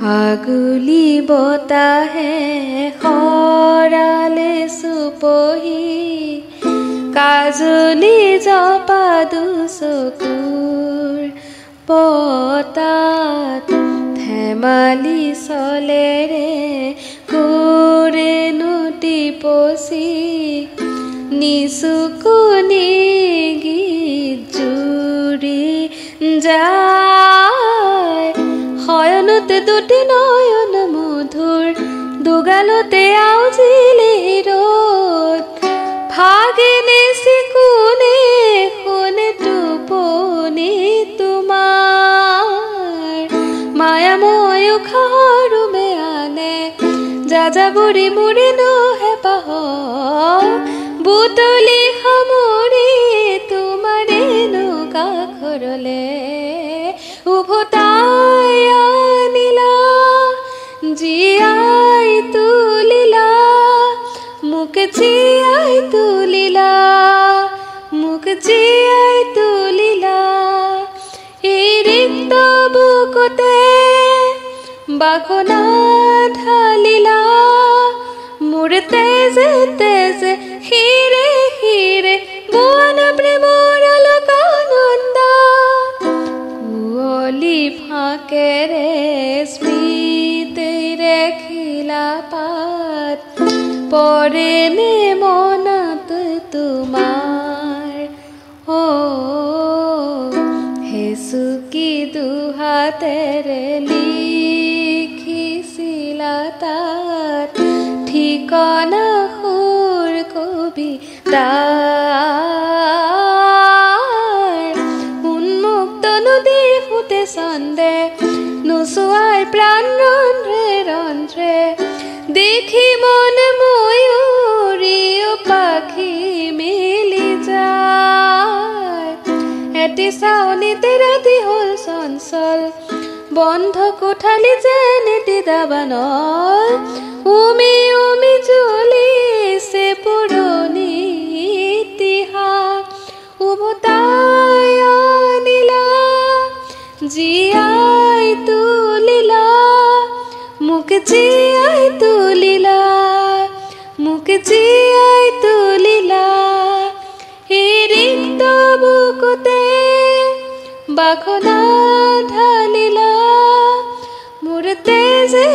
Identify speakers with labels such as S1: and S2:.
S1: আগুলি বতাহে খৰালে চুপহি কাজলি জপা দুচকুৰ পতাত ধেমালি চলেৰে কোৰেনো টিপচি নিচুকুনি গীত জুৰি যায় শয়নতে দুটি নয়ন মধুৰ দুগালতে আউজিলে ৰ'দ ভাগিনে চিকুনে শুনে টোপনি তোমাৰ মায়াময় উশাহৰ মেয়ানে যাযাবৰি মুৰি নহে পাহ বুটলি সামৰি তোমাৰে কাষৰলে উভতাই আনিলা জীয়াই তুলিলা মোক জীয়াই তুলিলা মোক জীয়াই তুলিলা এই ৰিক্ত বুকুতে বাসনা ঢালিলা মোৰ তেজে তেজে হিৰে হিৰে বন প্ৰেমৰ আলোকানন্দ কুঁৱলী ফাঁকেৰে স্মৃতিৰে খিলা পাত পৰেনে মনত তোমাৰ হেচুকি দুহাতেৰে লিখিছিলা তাত ঠিকনা সুৰ কবিতাৰ উন্মুক্ত নদীৰ সোঁতে চন্দে নোচোৱাই প্ৰাণ ৰন্ধ্ৰে ৰন্ধ্ৰে দেখি মন ময়ূৰী পাখি মেলি যায় এটি চাউনিতে ৰাতি হ'ল চঞ্চল বন্ধ কোঠালি যেন এটি দাবানল উমি উমি জ্বলিছে পুৰণি ইতিহাস উভতাই আনিলা জীয়াই তুলিলা মোক জীয়াই তুলিলা মোক জীয়াই তুলিলা এই ৰিক্ত বুকুতে বাসনা ঢালিলা মোৰ তেজে